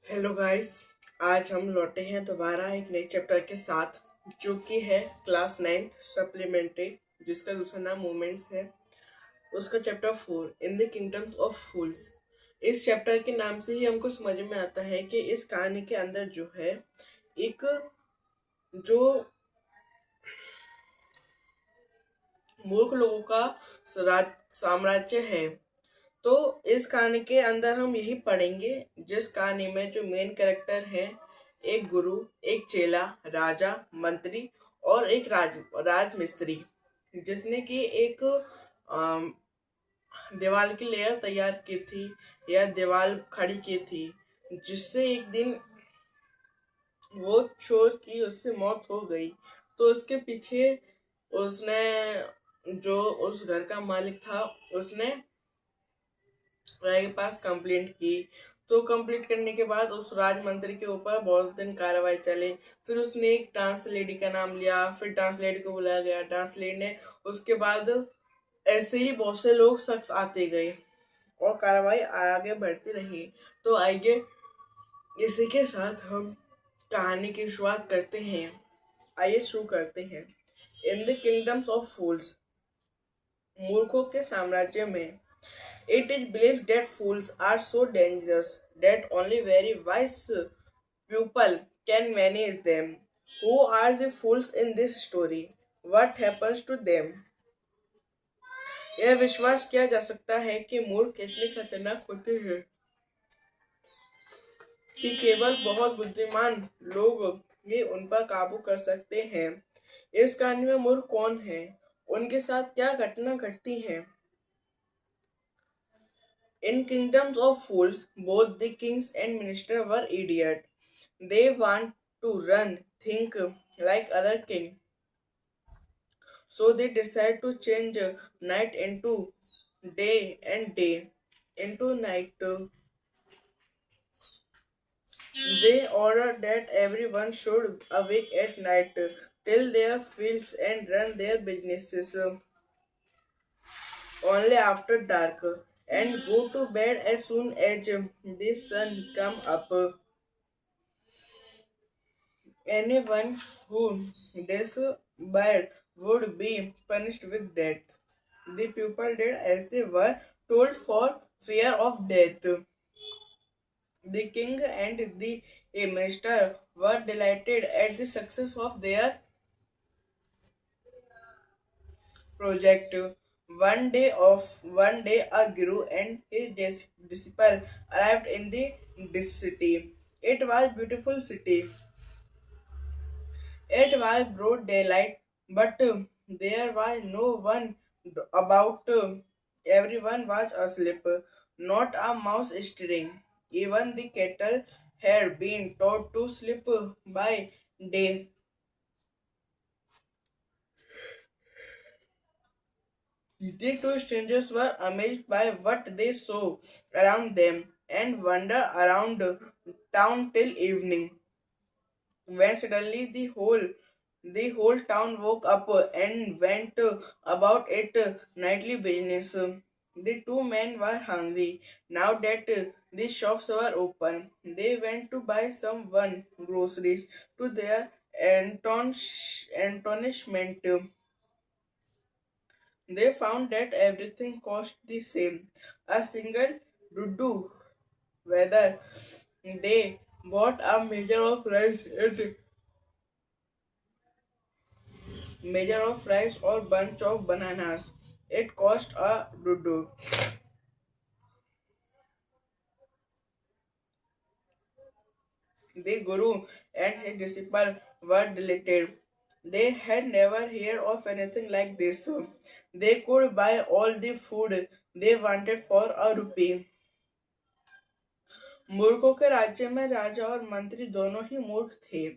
Hello guys. आज हम लौटे हैं दोबारा एक नए चैप्टर के साथ, जो कि है क्लास 9th सप्लीमेंट्री, जिसका दूसरा नाम मोमेंट्स है। उसका chapter 4 in the kingdoms of fools. इस चैप्टर के नाम से ही हमको समझ में आता है कि इस कहानी के अंदर जो है एक जो मूर्ख लोगों का साम्राज्य है। तो इस कहानी के अंदर हम यही पढ़ेंगे, जिस कहानी में जो मेन कैरेक्टर है, एक गुरु, एक चेला, राजा, मंत्री और एक राजमिस्त्री, जिसने कि एक अम, दीवार की लेयर तैयार की थी या दीवार खड़ी की थी, जिससे एक दिन वो चोर की उससे मौत हो गई। तो उसके पीछे उसने, जो उस घर का मालिक था, उसने राय के पास कंप्लेंट की। तो कंप्लीट करने के बाद उस राजमंत्री के ऊपर बहुत दिन कार्रवाई चली। फिर उसने एक डांस लेडी का नाम लिया, फिर डांस लेडी को बुलाया गया, डांस लेडी ने, उसके बाद ऐसे ही बहुत से लोग शख्स आते गए और कार्रवाई आगे बढ़ती रही। तो आइए इसी के साथ हम कहानी की शुरुआत करते हैं। आइए शुरू करते हैं। इन द किंगडम्स ऑफ फूल्स, मूर्खों के साम्राज्य में, it is believed that fools are so dangerous that only very wise people can manage them. Who are the fools in this story? What happens to them? यह विश्वास किया जा सकता है कि मूर्ख इतने खतरनाक होते हैं कि केवल बहुत बुद्धिमान लोग ही उन पर काबू कर सकते हैं। इस कहानी में मूर्ख कौन है, उनके साथ क्या घटना घटती है? In kingdoms of fools, both the kings and minister were idiot. They want to run, think like other king. So they decide to change night into day and day into night. They order that everyone should awake at night till their fields and run their businesses only after dark and go to bed as soon as the sun come up. Anyone who disobeyed would be punished with death. The people did as they were told for fear of death. The king and the minister were delighted at the success of their project. One day, a guru and his disciple arrived in this city. It was beautiful city. It was broad daylight, but there was no one about. Everyone was asleep, not a mouse stirring. Even the cattle had been taught to sleep by day. The two strangers were amazed by what they saw around them and wandered around town till evening, when suddenly the whole town woke up and went about its nightly business. The two men were hungry. Now that the shops were open, they went to buy some one groceries. To their astonishment, they found that everything cost the same. A single dudu. Whether they bought a measure of rice or bunch of bananas. It cost a dudu. The guru and his disciple were delighted. They had never heard of anything like this. They could buy all the food they wanted for a rupee. मूर्खों के राज्य में राजा और मंत्री दोनों ही मूर्ख थे।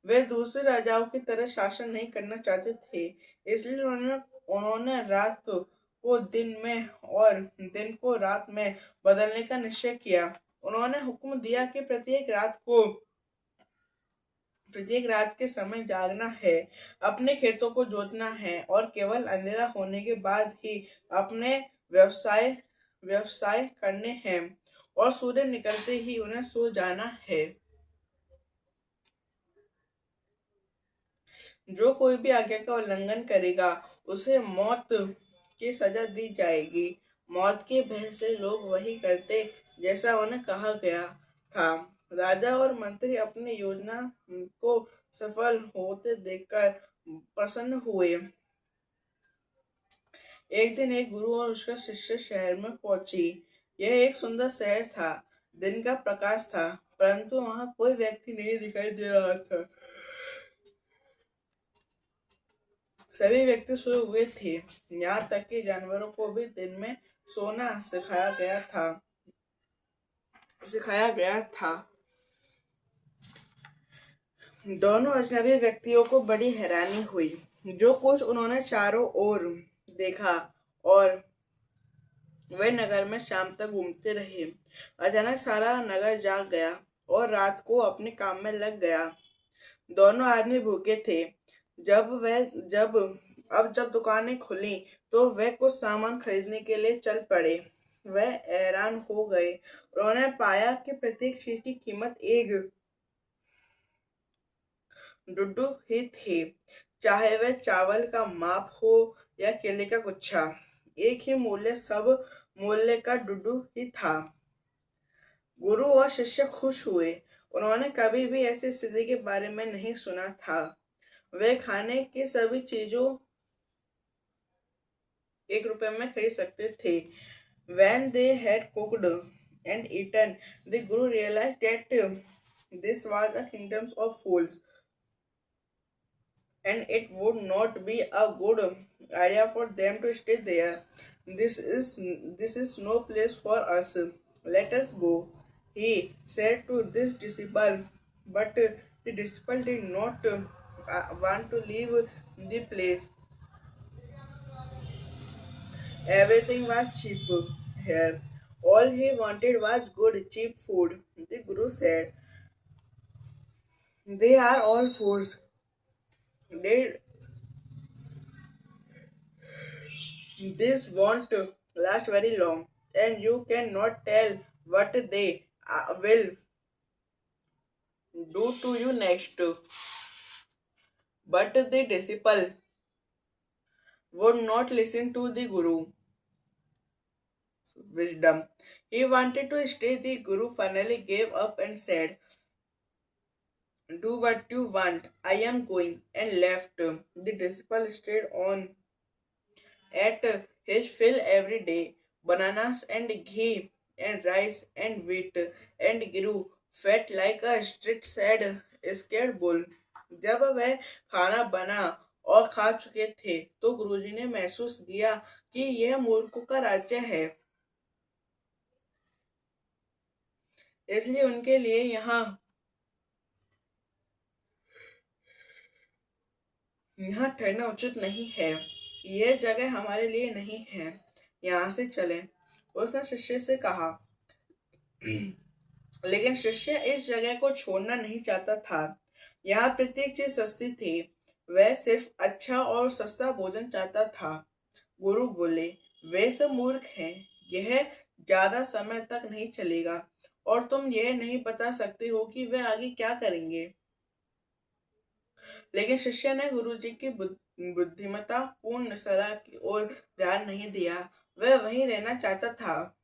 वे दूसरे राजाओं की तरह शासन नहीं करना चाहते थे, इसलिए उन्होंने रात को दिन में और दिन को रात में बदलने का निश्चय किया। उन्होंने हुक्म दिया कि प्रत्येक रात के समय जागना है, अपने खेतों को जोतना है और केवल अंधेरा होने के बाद ही अपने व्यवसाय व्यवसाय करने हैं। और सूर्य निकलते ही उन्हें सो जाना है। जो कोई भी आज्ञा का उल्लंघन करेगा उसे मौत की सजा दी जाएगी। मौत के भय से लोग वही करते जैसा उन्हें कहा गया था। राजा और मंत्री अपनी योजना को सफल होते देखकर प्रसन्न हुए। एक दिन एक गुरु और उसका शिष्य शहर में पहुंची। यह एक सुंदर शहर था। दिन का प्रकाश था, परंतु वहां कोई व्यक्ति नहीं दिखाई दे रहा था। सभी व्यक्ति सोए हुए थे। यहाँ तक कि जानवरों को भी दिन में सोना सिखाया गया था। दोनों अजनबी व्यक्तियों को बड़ी हैरानी हुई। जो कुछ उन्होंने चारों ओर देखा, और वे नगर में शाम तक घूमते रहे। अचानक सारा नगर जाग गया और रात को अपने काम में लग गया। दोनों आदमी भूखे थे। जब दुकानें खुली तो वे कुछ सामान खरीदने के लिए चल पड़े। वे हैरान हो गए। उन्होंने पाया कि प्रत्येक चीज की कीमत एक डुड्डू ही थी। चाहे वह चावल का माप हो या केले का गुच्छा, एक ही मूल्य, सब मूल्य का डुड्डू ही था। गुरु और शिष्य खुश हुए। उन्होंने कभी भी ऐसी स्थिति के बारे में नहीं सुना था। वे खाने की सभी चीजों 1 रुपए में खरीद सकते थे। When they had cooked and eaten, the Guru realized that this was a kingdom of fools, and it would not be a good idea for them to stay there. This is this is no place for us. Let us go, he said to this disciple. But the disciple did not want to leave the place. Everything was cheap here. All he wanted was good, cheap food. The Guru said, they are all fools. They, this won't last very long, and you cannot tell what they will do to you next. But the disciple would not listen to the Guru's wisdom. He wanted to stay. The Guru finally gave up and said, do what you want. I am going, and left. The disciple stayed on at his fill every day, bananas and ghee and rice and wheat, and grew fat like a strict sad scared bull. जब वह खाना बना और खा चुके थे तो गुरुजी ने महसूस किया कि यह मूर्खों का राज्य है, इसलिए उनके लिए यहाँ यहाँ ठहरना उचित नहीं है। यह जगह हमारे लिए नहीं है, यहाँ से चलें। उसने शिष्य से कहा, लेकिन शिष्य इस जगह को छोड़ना नहीं चाहता था। यहाँ प्रत्येक चीज सस्ती थी। वह सिर्फ अच्छा और सस्ता भोजन चाहता था। गुरु बोले, वे सब मूर्ख हैं। यह ज्यादा समय तक नहीं चलेगा, और तुम यह नहीं बता सकते हो कि वे आगे क्या करेंगे। लेकिन शिष्य ने गुरुजी की बुद्धिमत्ता पूर्ण सलाह की ओर ध्यान नहीं दिया। वह वहीं रहना चाहता था।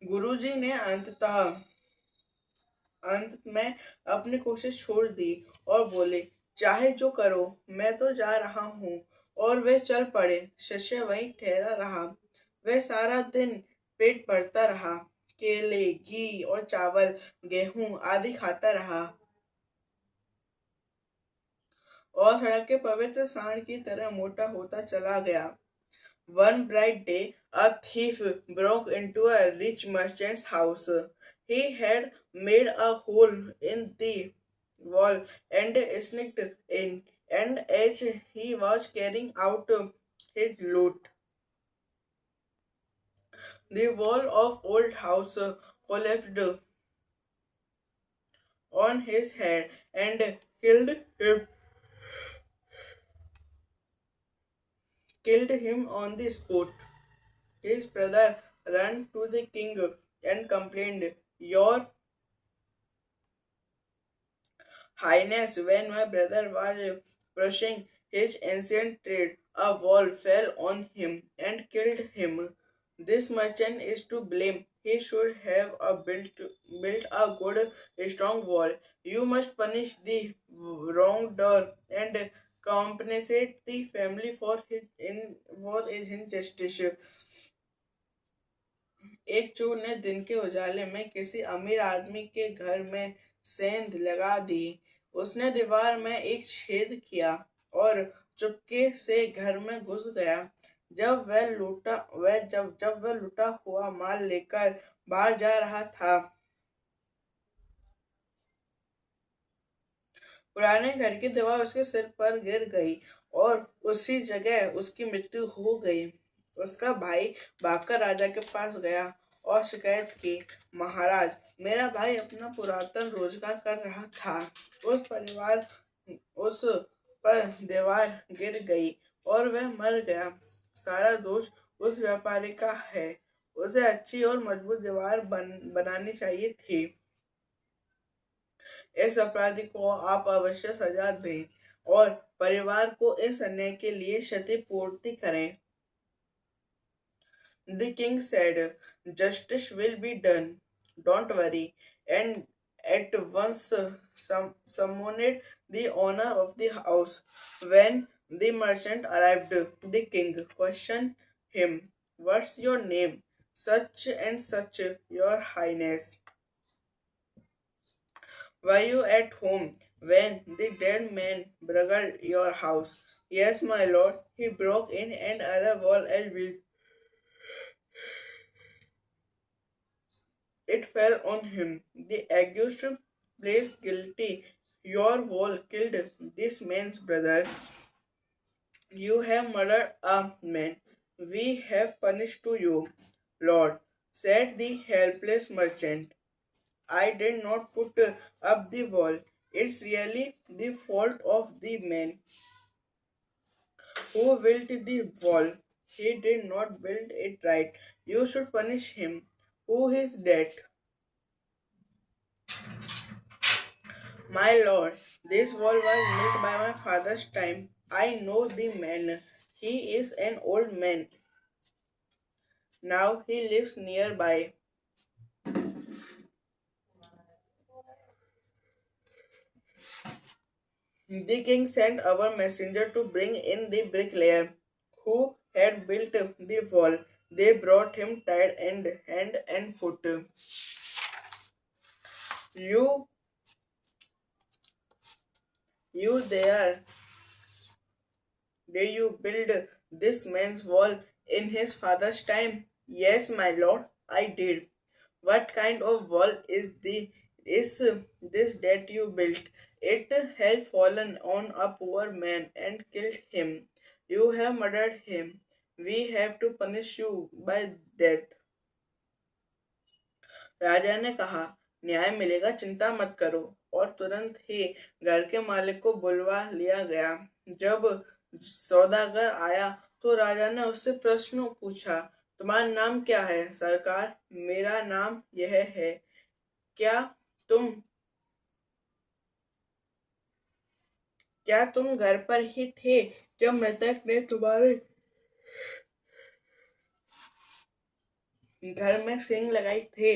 गुरुजी ने अंत में अपनी कोशिश छोड़ दी और बोले, चाहे जो करो, मैं तो जा रहा हूँ। और वे चल पड़े। शिष्य वहीं ठहरा रहा। वह सारा दिन पेट भरता रहा। केले, घी और चावल, गेहूं आदि खाता रहा, और सड़क के पवित्र सांड की तरह मोटा होता चला गया। One bright day, a thief broke into a rich merchant's house. He had made a hole in the wall and sneaked in. And as he was carrying out his loot, the wall of old house collapsed on his head and killed him on the spot. His brother ran to the king and complained, Your Highness, when my brother was brushing his ancient trade, a wall fell on him and killed him. This merchant is to blame. He should have built a good, strong wall. You must punish the wrongdoer and compensate the family for his injustice. एक चोर ने दिन के उजाले में किसी अमीर आदमी के घर में सेंध लगा दी। उसने दीवार में एक छेद किया और चुपके से घर में घुस गया। जब वह लूटा हुआ माल लेकर बाहर जा रहा था, पुराने घर की दीवार उसके सिर पर गिर गई और उसी जगह उसकी मृत्यु हो गई। उसका भाई भागकर राजा के पास गया और शिकायत की, महाराज, मेरा भाई अपना पुरातन रोजगार कर रहा था। उस पर दीवार गिर गई और वह मर गया। सारा दोष उस व्यापारी का है। उसे अच्छी और मजबूत दीवार बनानी चाहिए थी। इस अपराधी को आप अवश्य सजा दें और परिवार को इस अन्याय के लिए क्षतिपूर्ति करें। The king said, Justice will be done. Don't worry. And at once summoned the owner of the house. When the merchant arrived, the king questioned him, What's your name? Such and such, your highness. Were you at home when the dead man burgled your house? Yes, my lord. He broke in and other wall and with it fell on him. The accused placed guilty. Your wall killed this man's brother. You have murdered a man. We have punished to you, Lord, said the helpless merchant. I did not put up the wall. It's really the fault of the man who built the wall. He did not build it right. You should punish him. Who is dead? My lord, this wall was built by my father's time. I know the man. He is an old man. Now he lives nearby. The king sent our messenger to bring in the bricklayer who had built the wall. They brought him tied hand and foot. You, you there, did you build this man's wall in his father's time? Yes, my lord, I did. What kind of wall is this that you built? It has fallen on a poor man and killed him. You have murdered him. We have to punish you by death. राजा ने कहा, न्याय मिलेगा, चिंता मत करो। और तुरंत ही घर के मालिक को बुलवा लिया गया। जब सौदागर आया तो राजा ने उससे प्रश्न पूछा, तुम्हारा नाम क्या है? सरकार, मेरा नाम यह है। क्या तुम क्या तुम घर पर ही थे जब मृतक ने तुम्हारे घर में सींग लगाई थे?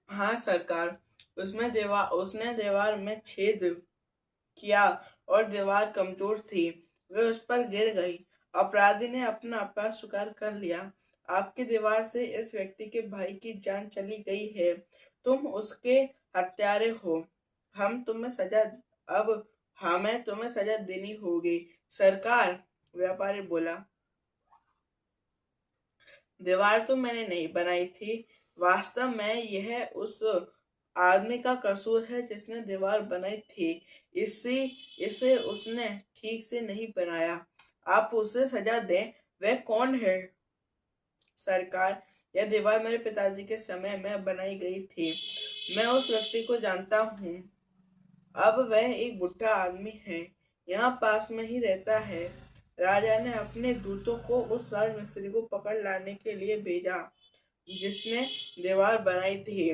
हाँ सरकार। उसने दीवार में छेद किया और दीवार कमजोर थी। वह उस पर गिर गई। अपराधी ने अपना अपराध स्वीकार कर लिया। आपकी दीवार से इस व्यक्ति के भाई की जान चली गई है। तुम उसके हत्यारे हो। हम तुम्हें सजा अब हमें तुम्हें सजा देनी होगी। सरकार, व्यापारी बोला, दीवार तो मैंने नहीं बनाई थी। वास्तव में यह उस आदमी का कसूर है जिसने दीवार बनाई थी। इसी इसे उसने ठीक से नहीं बनाया। आप उसे सजा दें। वह कौन है? सरकार, यह दीवार मेरे पिताजी के समय में बनाई गई थी। मैं उस व्यक्ति को जानता हूँ। अब वह एक बुढ़ा आदमी है। यहाँ पास में ही रहता है। राजा ने अपने दूतों को उस राजमिस्त्री को पकड़ लाने के लिए भेजा जिसने दीवार बनाई थी।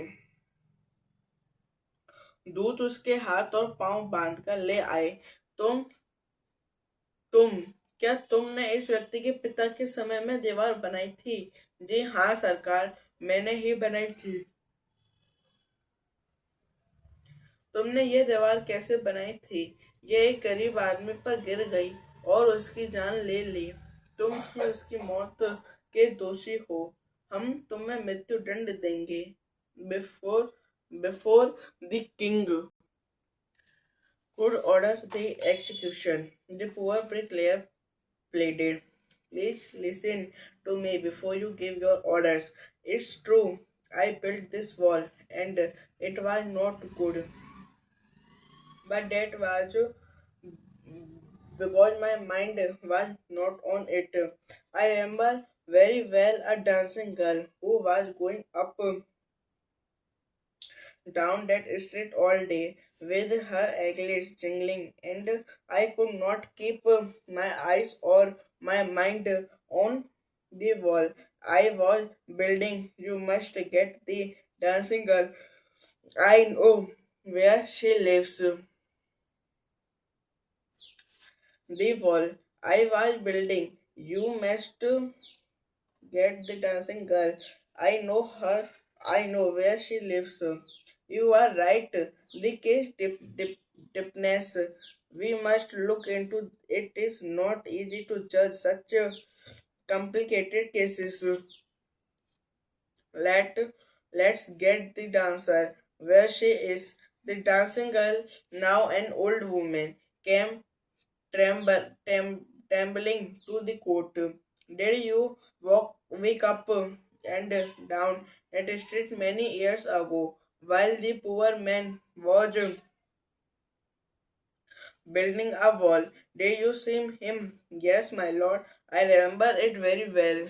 दूत उसके हाथ और पांव बांधकर ले आए। तुम तुम क्या तुमने इस व्यक्ति के पिता के समय में दीवार बनाई थी? जी हाँ सरकार, मैंने ही बनाई थी। तुमने ये दीवार कैसे बनाई थी? ये एक गरीब आदमी पर गिर गई और उसकी जान ले ली। तुम ही उसकी मौत के दोषी हो। हम तुम्हें मृत्यु दंड देंगे। Before before the king could order the execution, the poor bricklayer pleaded. Please listen to me before you give your orders. It's true, I built this wall and it was not good. But that was because my mind was not on it. I remember very well a dancing girl who was going up down that street all day with her ankles jingling, and I could not keep my eyes or my mind on the wall I was building. You must get the dancing girl. I know where she lives. The wall I was building. You must get the dancing girl. I know her. I know where she lives. You are right. The case deepness. We must look into it. Is not easy to judge such complicated cases. Let let's get the dancer. Where she is. The dancing girl, now an old woman, came trembling to the court. Did you wake up and down that street many years ago while the poor man was building a wall? Did you see him? Yes, my lord. I remember it very well.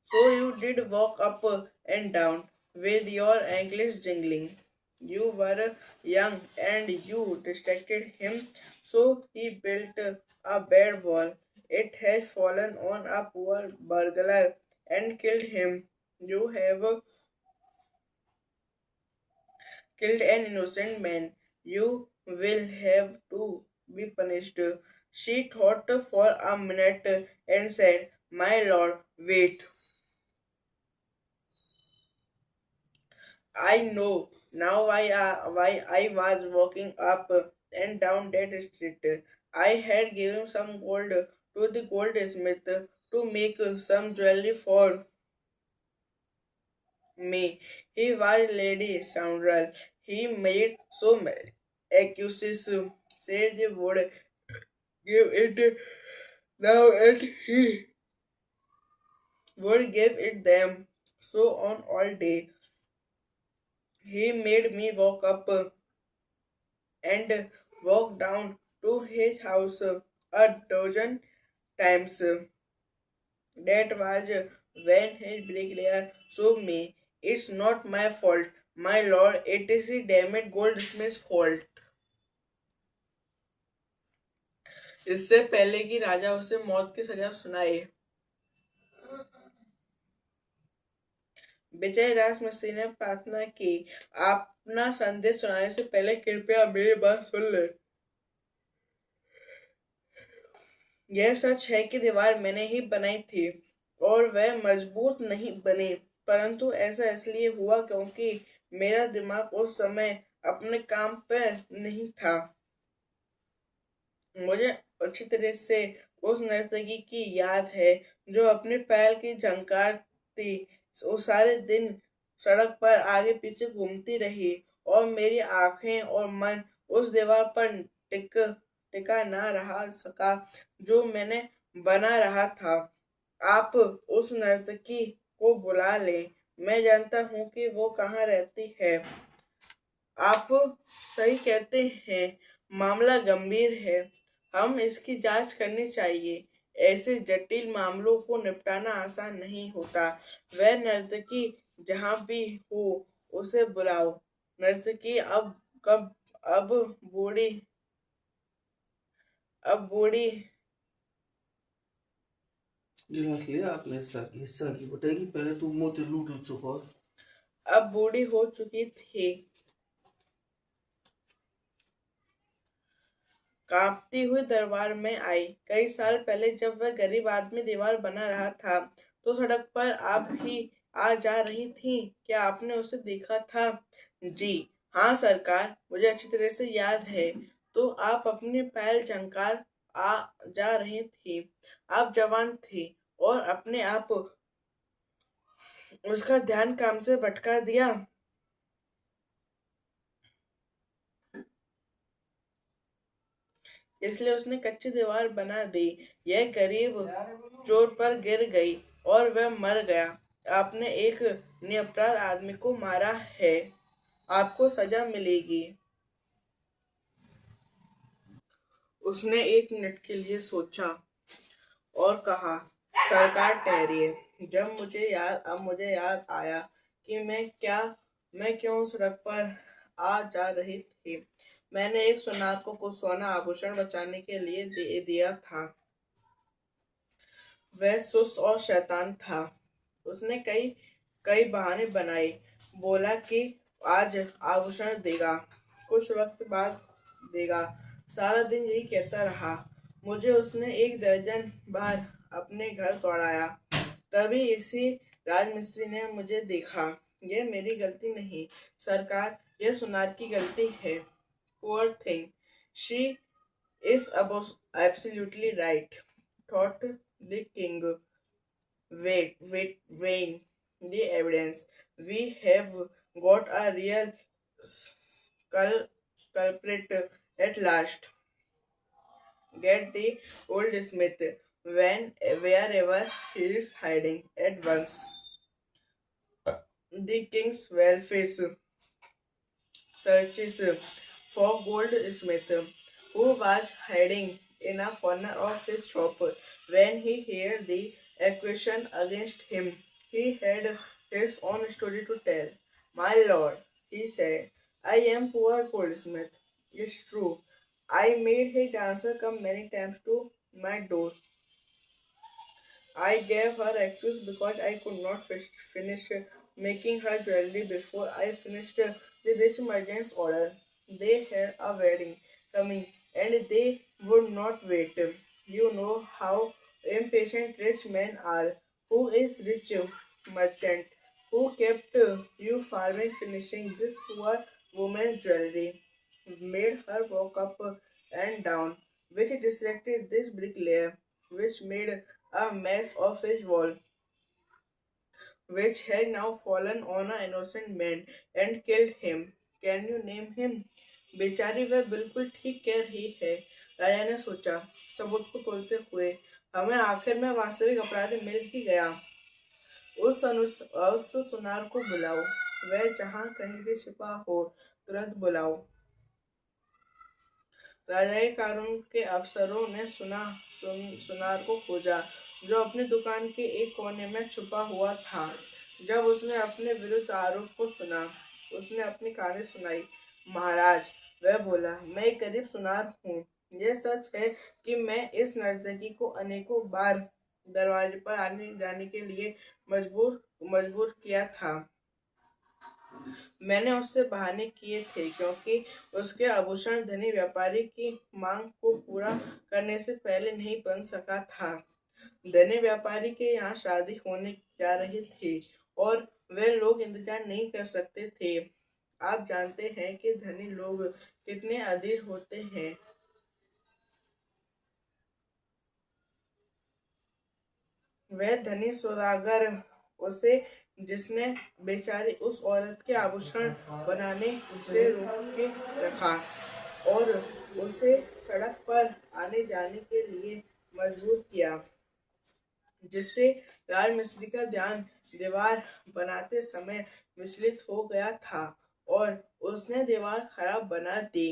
So you did walk up and down with your ankles jingling. You were young and you distracted him, so he built a bad wall. It has fallen on a poor burglar and killed him. You have killed an innocent man. You will have to be punished. She thought for a minute and said, my lord, wait. I know now why I was walking up and down that street. I had given some gold to the goldsmith to make some jewelry for me. He was lady scoundrel. He made so many accusations, said they would give it now, and he would give it them. So on all day, he made me walk up and walked down to his house a dozen times. That was when his bricklayer saw me. It's not my fault, my lord, it is the damned goldsmith's fault. इससे पहले कि राजा उसे मौत की सजा सुनाए, विजय राज मसीह ने प्रार्थना की, अपना संदेश सुनाने से पहले कृपया मेरी बात सुन ले। यह सच है कि दीवार मैंने ही बनाई थी और वह मजबूत नहीं बनी, परंतु ऐसा इसलिए हुआ क्योंकि मेरा दिमाग उस समय अपने काम पर नहीं था। मुझे अच्छी तरह से उस नर्तकी की याद है जो अपने पैर की झंकार थी। वो सारे दिन सड़क पर आगे पीछे घूमती रही और मेरी आंखें और मन उस दीवार पर टिक टिका ना रहा सका जो मैंने बना रहा था। आप उस नर्तकी को बुला ले, मैं जानता हूँ कि वो कहाँ रहती है। आप सही कहते हैं, मामला गंभीर है। हम इसकी जांच करनी चाहिए। ऐसे जटिल मामलों को निपटाना आसान नहीं होता। वह नर्तकी जहाँ भी हो उसे बुलाओ। नर्तकी अब कब अब बूढ़ी अब बूढ़ी गिलास लिया आपने हिस्सा की बताएगी, पहले तू मोती लूट चुका। अब बूढ़ी हो चुकी थी। कांपती हुई दरबार में आई। कई साल पहले जब वह गरीब आदमी दीवार बना रहा था तो सड़क पर आप भी आ जा रही थी। क्या आपने उसे देखा था? जी हाँ सरकार, मुझे अच्छी तरह से याद है। तो आप अपनी पहल झंकार आ जा रही थी। आप जवान थी और अपने आप उसका ध्यान काम से भटका दिया। इसलिए उसने कच्ची दीवार बना दी। यह गरीब चोट पर गिर गई और वह मर गया। आपने एक निरपराध आदमी को मारा है। आपको सजा मिलेगी। उसने 1 मिनट के लिए सोचा और कहा, सरकार ठहरिए। अब मुझे याद आया कि मैं क्यों सड़क पर आ जा रही थी। मैंने एक सुनार को कुछ सोना आभूषण बचाने के लिए दे दिया था। वह सुस्त और शैतान था। उसने कई कई बहाने बनाए। बोला कि आज आभूषण देगा, कुछ वक्त बाद देगा। सारा दिन यही कहता रहा। मुझे उसने 1 दर्जन बार अपने घर दौड़ाया। तभी इसी राजमिस्त्री ने मुझे देखा। यह मेरी गलती नहीं सरकार, यह सुनार की गलती है। Poor thing, she is absolutely right, thought the king. Weighing the evidence. We have got a real culprit at last. Get the old Smith wherever he is hiding at once. The king's well face searches for Goldsmith, who was hiding in a corner of his shop when he heard the accusation against him. He had his own story to tell. My lord, he said, I am poor Goldsmith. It's true. I made his dancer come many times to my door. I gave her excuse because I could not finish making her jewelry before I finished the rich merchant's order. They had a wedding coming and they would not wait. You know how impatient rich men are. Who is rich merchant? Who kept you farming finishing this poor woman's jewelry? Made her walk up and down, which distracted this bricklayer, which made a mess of his wall, which had now fallen on an innocent man and killed him. Can you name him? बेचारी वह बिल्कुल ठीक कह रही है, राजा ने सोचा। सबूत को तोलते हुए हमें आखिर में वास्तविक अपराधी मिल ही गया। उस सुनार को बुलाओ। वह जहां कहीं भी छिपा हो, तुरंत बुलाओ। राजाई कानून के अफसरों ने सुनार को खोजा, जो अपनी दुकान के एक कोने में छुपा हुआ था। जब उसने अपने विरुद्ध आरोप को सुना, उसने अपनी कहानी सुनाई। महाराज, वह बोला, मैं एक गरीब सुनार हूँ। यह सच है कि मैं इस नर्तकी को अनेकों बार दरवाजे पर आने जाने के लिए मजबूर किया था। मैंने उससे बहाने किए थे क्योंकि उसके आभूषण धनी व्यापारी की मांग को पूरा करने से पहले नहीं बन सका था। धनी व्यापारी के यहाँ शादी होने जा रही थी और वे लोग इंतजार नहीं कर सकते थे। आप जानते हैं कि धनी लोग कितने अधीर होते हैं। वह धनी सौदागर उसे, जिसने बेचारी उस औरत के आभूषण बनाने से रोक के रखा और उसे सड़क पर आने जाने के लिए मजबूर किया, जिससे राजमिस्त्री का ध्यान दीवार बनाते समय विचलित हो गया था और उसने दीवार खराब बना दी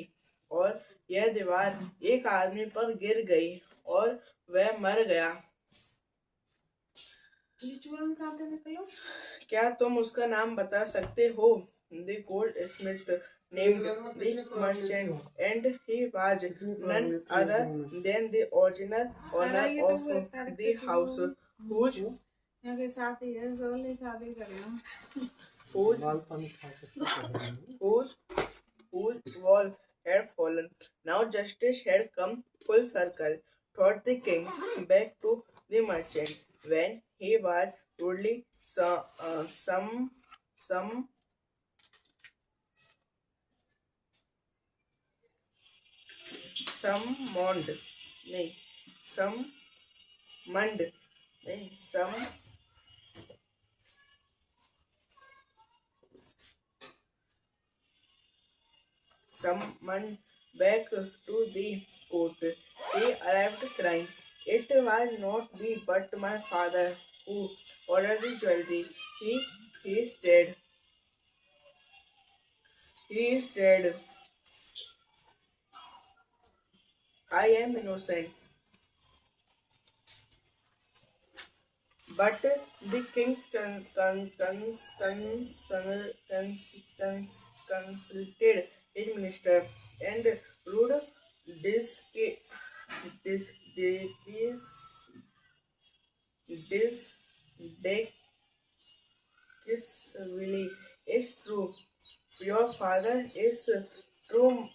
और यह दीवार एक आदमी पर गिर गई और वह मर गया। क्या तुम उसका नाम बता सकते हो? The gold Smith named the merchant, and he was none other than the original owner of the house, whose whose whose whose wall had fallen. Now justice had come full circle, thought the king, back to the merchant when he was rudely some summoned, नहीं, summoned, नहीं, summoned back to the court. He arrived crying. It was not me but my father who ordered the jewelry. He is dead. He is dead. I am innocent. But the king's consulted his minister and ruled dis dis dis decisively. It's true. Your father is true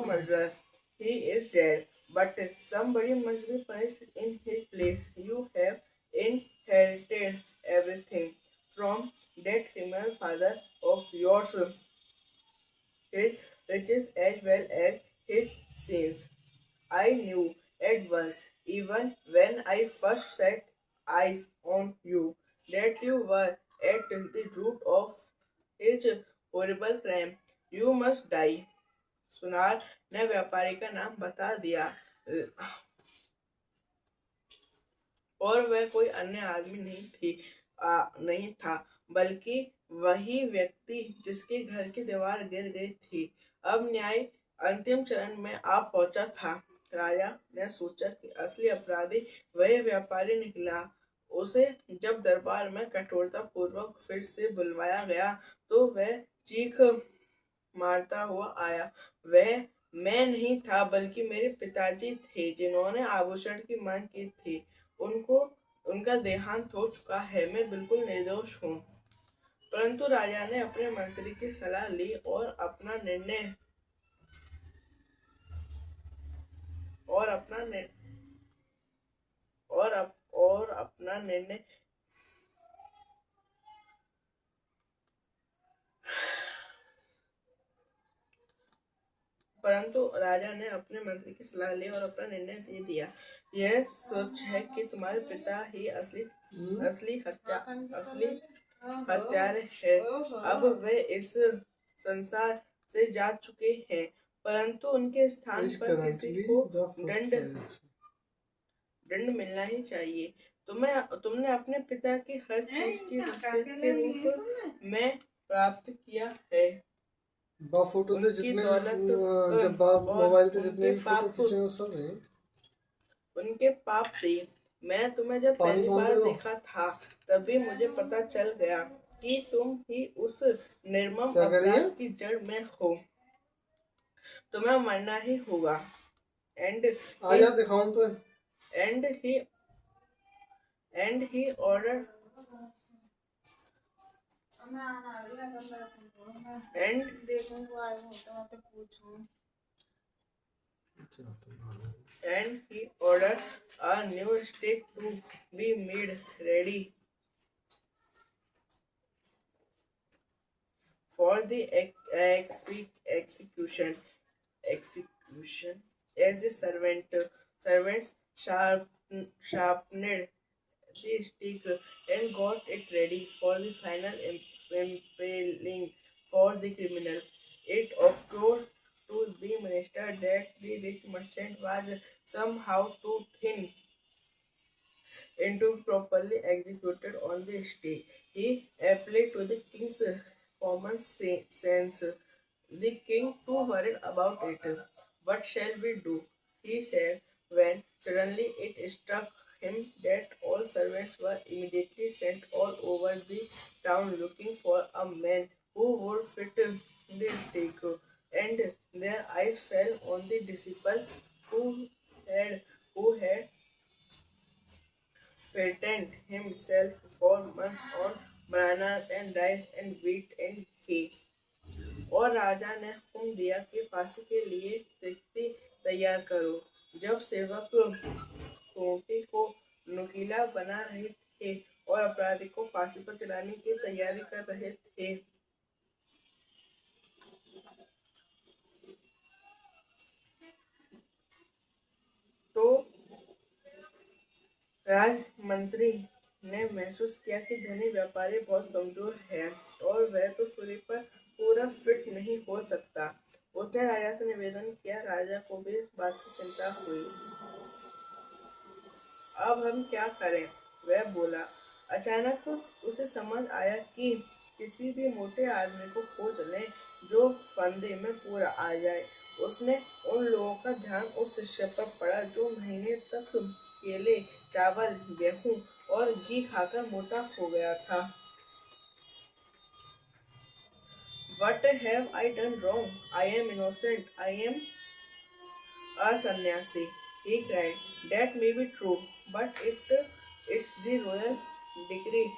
murderer. He is dead. But somebody must be punished in his place. You have inherited everything from that criminal father of yours, his riches as well as his sins. I knew at once, even when I first set eyes on you, that you were at the root of his horrible crime. You must die. सुनार ने व्यापारी का नाम बता दिया और वह कोई अन्य आदमी नहीं था बल्कि वही व्यक्ति जिसके घर की दीवार गिर गई थी। अब न्याय अंतिम चरण में आ पहुंचा था। राजा ने सोचा कि असली अपराधी वही व्यापारी निकला। उसे जब दरबार में कठोरता पूर्वक फिर से बुलवाया गया तो वह चीख मारता हुआ आया। वह मैं नहीं था बल्कि मेरे पिताजी थे जिन्होंने आभूषण की मांग की थी। उनको उनका देहांत हो चुका है। मैं बिल्कुल निर्दोष हूँ। परंतु राजा ने अपने मंत्री की सलाह ली और अपना निर्णय और अपना निर्णय और अपना निर्णय परंतु राजा ने अपने मंत्री की सलाह ली और अपना निर्णय दे दिया। यह सोच है कि तुम्हारे पिता ही असली हत्यारे है। अब वे इस संसार से जा चुके हैं परंतु उनके स्थान पर किसी को दंड मिलना ही चाहिए। तुमने अपने पिता की हर चीज की वसीयत के रूप में प्राप्त किया है। फोटो थे जितने जब बाप मोबाइल थे जितने भी फोटो खींचे वो सब है उनके पाप थे। मैं तुम्हें जब पहली बार देखा था तभी मुझे पता चल गया कि तुम ही उस निर्मम अपराध की जड़ में हो। तुम्हें मरना ही होगा। आजा दिखाऊं तो and he ordered and he ordered a new stake to be made ready for the execution. As the servants sharpened the stick and got it ready for the final impaling for the criminal. It occurred to the minister that the rich merchant was somehow too thin and to properly executed on the stake. He applied to the king's common sense. The king too worried about it. What shall we do? He said, when suddenly it struck him that all servants were immediately sent all over the town looking for a man who would fit the stake, and their eyes fell on the disciple who had fattened himself for months on bananas and rice and wheat and hay. और राजा ने हुक्म दिया कि फांसी के लिए रिक्ति तैयार करो। जब सेवक खूंटी को नुकीला बना रहे थे और अपराधी को फांसी पर चढ़ाने की तैयारी कर रहे थे, तो राजमंत्री ने महसूस किया कि धनी व्यापारी बहुत कमजोर है और वह तो सूली पर पूरा फिट नहीं हो सकता। उसने राजा से निवेदन किया। राजा को भी इस बात की चिंता हुई। अब हम क्या करें, वह बोला। अचानक उसे समझ आया कि किसी भी मोटे आदमी को खोज लें जो फंदे में पूरा आ जाए। उसने उन लोगों का ध्यान उस शिष्य पर पड़ा जो महीने तक केले, चावल, गेहूं और घी खाकर मोटा हो गया था। What have I done wrong? I am innocent. I am a sannyasi, he cried. That may be true, but it's the royal decree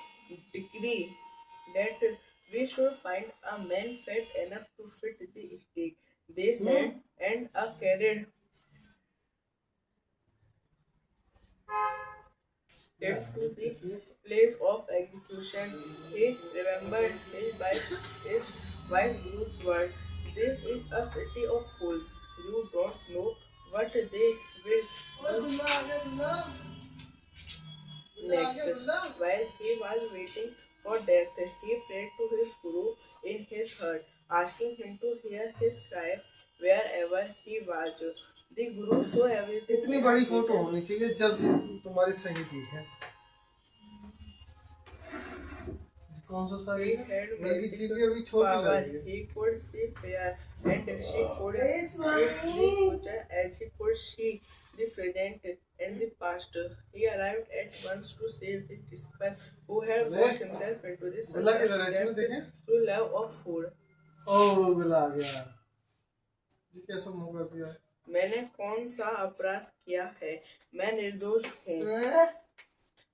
that we should find a man fat enough to fit the stake, they said, and a carried it to the place of execution. He remembered his wise Guru's word. This is a city of fools. You don't know what they will do next. While he was waiting for death, he prayed to his Guru in his heart, asking him to hear his cry wherever he was. The Guru saw everything. इतनी बड़ी photo होनी चाहिए जब तुम्हारी सही थी है। कौन सा सारी मेरी जी भी अभी छोटी लग रही है। He could see fear and she could see the future as he could see the present and the past. He arrived at once to save his disciple who had got himself into the sunset through love of food. ओह बिला आ गया जी, कैसा मुंह कर दिया। मैंने कौन सा अपराध किया है? मैं निर्दोष हूँ,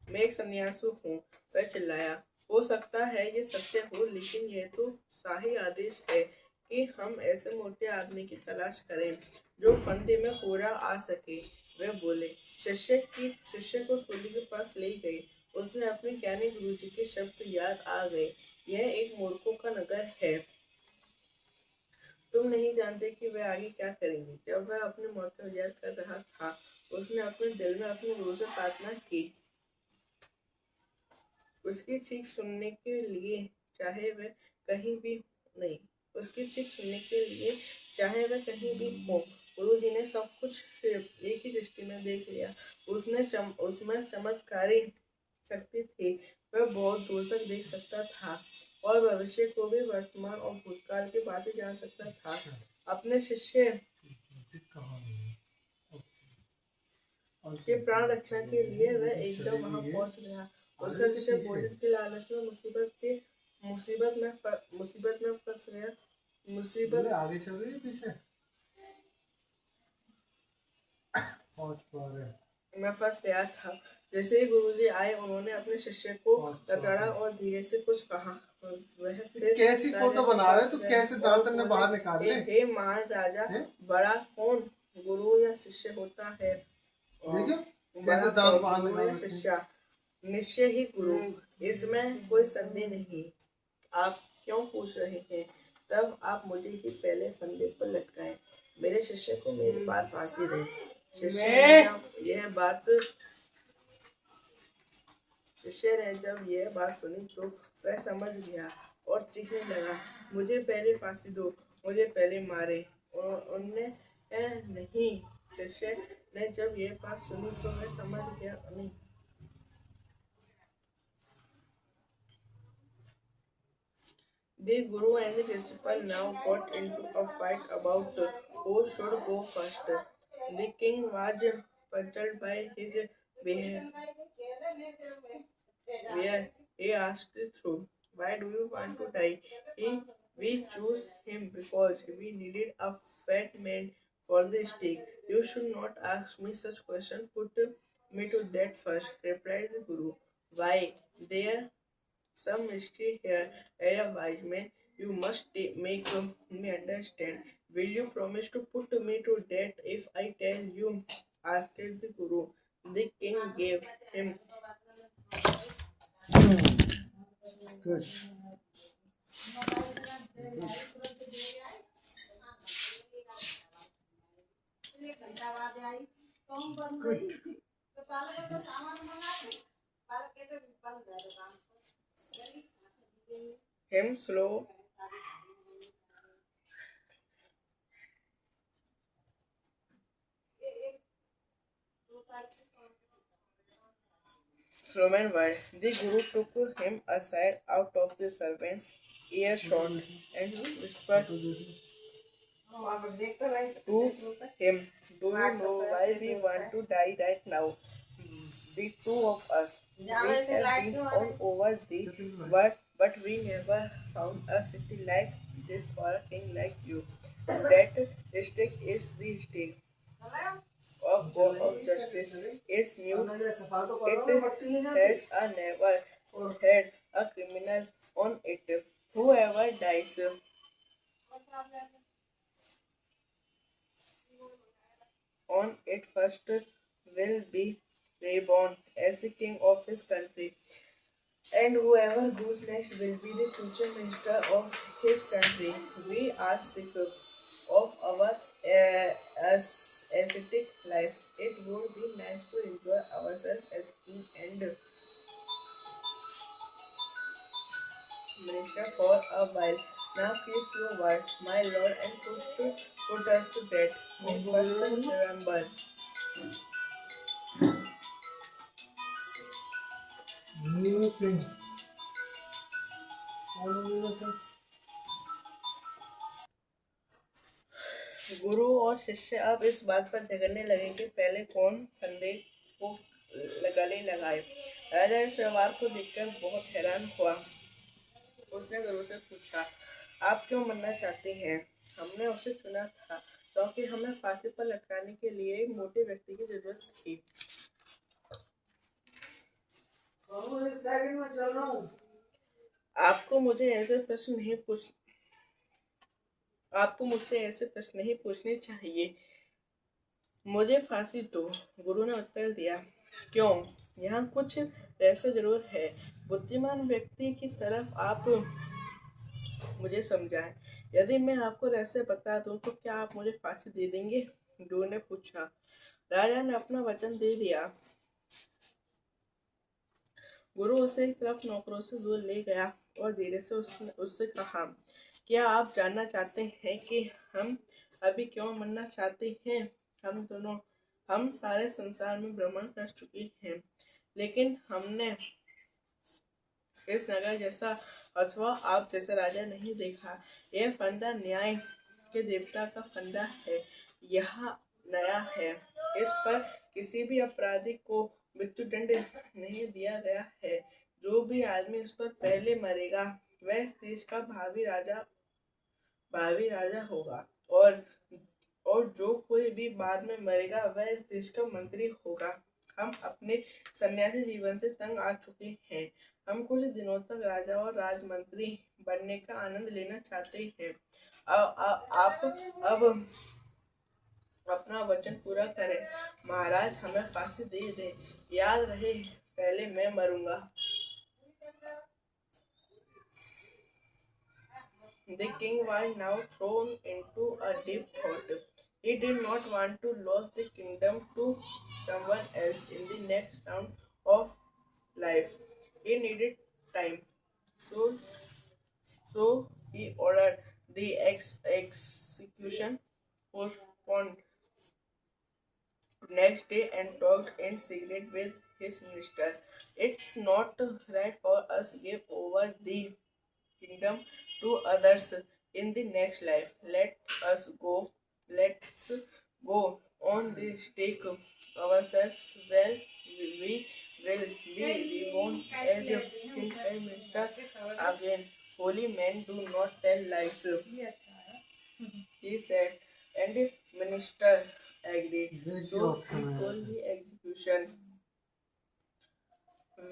मैं एक सन्यासु हूँ, वह चिल्लाया। हो सकता है ये सत्य हो, लेकिन यह तो शाही आदेश है कि हम ऐसे मोटे आदमी की तलाश करें जो फंदे में पूरा आ सके, वे बोले। शिष्य को सूली के पास ले गए। उसने अपने ज्ञानी गुरुजी के शब्द याद आ गए। यह एक मूर्खों का नगर है, तुम नहीं जानते कि वह आगे क्या करेंगे। जब वह अपनी मौत का विचार कर रहा था, उसने अपने दिल में अपने गुरु से प्रार्थना की। उसकी चीख सुनने के लिए चाहे वह कहीं भी नहीं, उसकी चीख सुनने के लिए चाहे वह कहीं भी हो। गुरु जी ने सब कुछ एक ही दृष्टि में देख लिया। उसमें चमत्कारी शक्ति थी। वह बहुत दूर तक देख सकता था और भविष्य को भी, वर्तमान और भूतकाल की बातें जान सकता था। अपने शिष्य के प्राण रक्षा के लिए वह एकदम वहां पहुंच गया। उसका शिष्य भोजन के लालच में मुसीबत में फंस गया। मुसीबत आगे चल रही है, पीछे पहुंच पा रहे में फंस गया था। जैसे ही गुरुजी आए, उन्होंने अपने शिष्य को लताड़ा और धीरे से कुछ कहा। वह फिर कैसी फोटो बना रहे, तो कैसे दांत ने बाहर निकाल ले। हे महान राजा, बड़ा कौन, गुरु या शिष्य होता है? कैसे दांत बाहर निकाल शिष्य? निश्चय ही गुरु, इसमें कोई संदेह नहीं। आप क्यों पूछ रहे हैं? तब आप मुझे ही पहले फंदे पर लटकाएं। मेरे शिष्य को मेरी बात फांसी दें। शिष्य ने जब यह बात सुनी तो वह समझ गया और चीखने लगा, मुझे पहले फांसी दो, मुझे पहले मारे। उनने नहीं। शिष्य ने जब यह बात सुनी तो वह समझ गया नहीं। The Guru and the disciple now got into a fight about who should go first. The king was puzzled by his behavior. He asked through, why do you want to die? He We choose him because we needed a fat man for the stake. You should not ask me such question. Put me to that first, replied the Guru. Why? There some mystery here, a wise man. You must make me understand. Will you promise to put me to death if I tell you? Asked the Guru. The king gave him Good. Good. him Roman word. The Guru took him aside out of the servant's earshot and whispered to him, do you know why we want to die right now? The two of us. We have been all over the world, but we never found a city like this or a king like you. That stake is the stake of God of justice. It's new. It has a never had a criminal on it. Whoever dies on it first will be reborn as the king of his country. And whoever goes next will be the future minister of his country. We are sick of our ascetic life. It would be nice to enjoy ourselves as king and minister for a while. Now keep your word, my lord, and put us to death. We must remember. Meenu Singh कौन है मीनू सिंह? गुरु और शिष्य अब इस बात पर झगड़ने लगे कि पहले कौन फंदे को गले लगाए। राजा इस व्यवहार को देखकर बहुत हैरान हुआ। उसने गुरु से पूछा, आप क्यों मरना चाहते हैं? हमने उसे चुना था क्योंकि हमें फांसी पर लटकाने के लिए एक मोटे व्यक्ति की जरूरत थी। एक सेकंड में चल रहा हूँ। आपको मुझसे ऐसे प्रश्न नहीं पूछने चाहिए। मुझे फांसी दो, गुरु ने उत्तर दिया। क्यों? यहाँ कुछ रहस्य जरूर है। बुद्धिमान व्यक्ति की तरफ आप मुझे समझाएं। यदि मैं आपको रहस्य बता दूं तो क्या आप मुझे फांसी दे देंगे? गुरु ने पूछा। राजा ने अपना वचन दे दिया। गुरु उसे एक तरफ नौकरों से दूर ले गया और धीरे से उससे कहा, क्या आप जानना चाहते हैं कि हम अभी क्यों मरना चाहते हैं? हम सारे संसार में भ्रमण कर चुके हैं, लेकिन हमने इस नगर जैसा अथवा आप जैसा राजा नहीं देखा। यह फंदा न्याय के देवता का फंदा है। यह नया है। इस पर किसी भी अपराधी को मृत्यु दंड नहीं दिया गया है। जो भी आदमी इस पर पहले मरेगा वह इस देश का भावी राजा होगा और जो कोई भी बाद में मरेगा वह इस देश का मंत्री होगा। हम अपने सन्यासी जीवन से तंग आ चुके हैं। हम कुछ दिनों तक राजा और राजमंत्री बनने का आनंद लेना चाहते हैं। आप अब अपना वचन पूरा करें। महाराज, हमें फांसी दे दें। याद रहे, पहले मैं मरूंगा। The king was now thrown into a deep thought. He did not want to lose the kingdom to someone else in the next round of life. He needed time. So, so he ordered the execution postponed next day and talked in secret with his minister. It's not right for us to give over the kingdom to others in the next life. Let's go on this take ourselves well. We will be reborn as king and minister again. Holy men do not tell lies, he said, and the minister agreed. So he told the execution,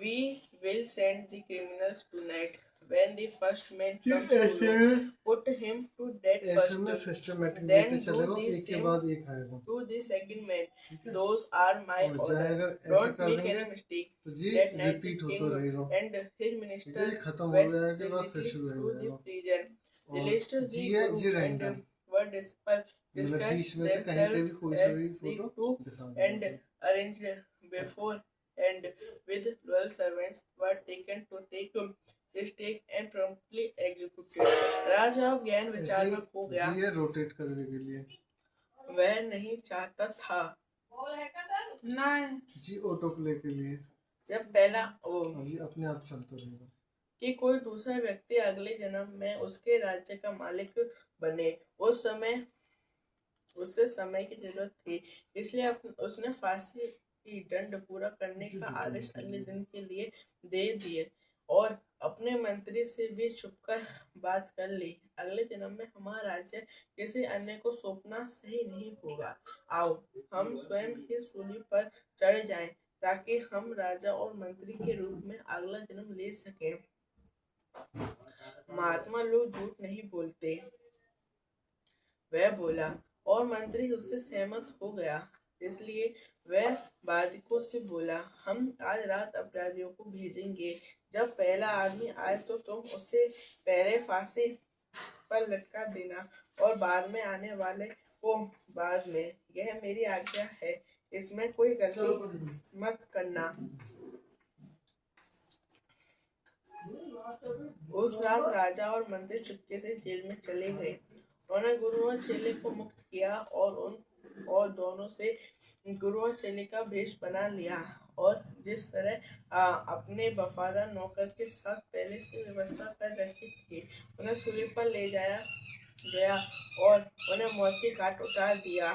"We will send the criminals tonight. When the first man comes to you, put him to death first. Systematic Then देते do चलेगा, the एक के same बाद एक आएगा। to the second man. Those are my और चाहे orders. अगर ऐसे Don't कर make देंगे any mistake." तो जी That night the repeat king होता रहेगा। and his ठीक minister है, खत्म हो went जाने के बाद फिर secretly शुरू हो to the जाएगा। prison. The और later the जी है Guru ji and random, were discussed मतलब बीच में तो कहीं पे भी कोई सा भी as the फोटो two दिखा and देगा। arranged before and with 12 servants were taken to take the stake and promptly executed. राजा अब ज्ञान विचार में खो गया। जी है रोटेट करने के लिए, वह नहीं चाहता था नहीं जी ऑटो प्ले के लिए, जब पहला जी अपने आप चलता रहेगा कि कोई दूसरा व्यक्ति अगले जन्म में उसके राज्य का मालिक बने। उससे समय की जरूरत थी, इसलिए उसने फांसी की दंड पूरा करने का आदेश अगले दिन के लिए दे दिए और अपने मंत्री से भी छुपकर बात कर ली। अगले जन्म में हमारा राज्य किसी अन्य को सौंपना सही नहीं होगा। आओ हम स्वयं ही सूली पर चढ़ जाएं ताकि हम राजा और मंत्री के रूप में अगला जन्म ले सकें। महात्मा लोग झूठ नहीं बोलते, वह बोला और मंत्री उससे सहमत हो गया। इसलिए वह बाधिकों से बोला, हम आज रात अपराधियों को भेजेंगे। जब पहला आदमी आए तो तुम उसे पहले फांसी पर लटका देना और बाद में आने वाले को बाद में। यह मेरी आज्ञा है, इसमें कोई गलती मत करना। उस रात राजा और मंत्री चुपके से जेल में चले गए। उन्होंने गुरु और चेले को मुक्त किया और दोनों से गुरु और चेले का भेष बना लिया और जिस तरह अपने वफादार नौकर के साथ पहले से व्यवस्था कर रखी थी, उन्हें सूली पर ले जाया गया और उन्हें मौत के घाट उतार दिया।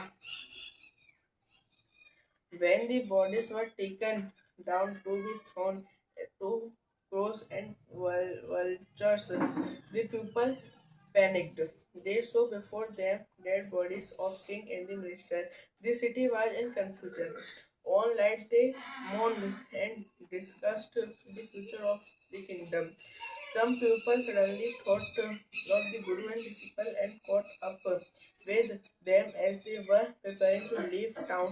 When the bodies were taken down to be thrown to crows and vultures, the people panicked. They saw before them dead bodies of king and the minister. The city was in confusion. All night they mourned and discussed the future of the kingdom. Some people suddenly thought of the Guru and disciple and caught up with them as they were preparing to leave town.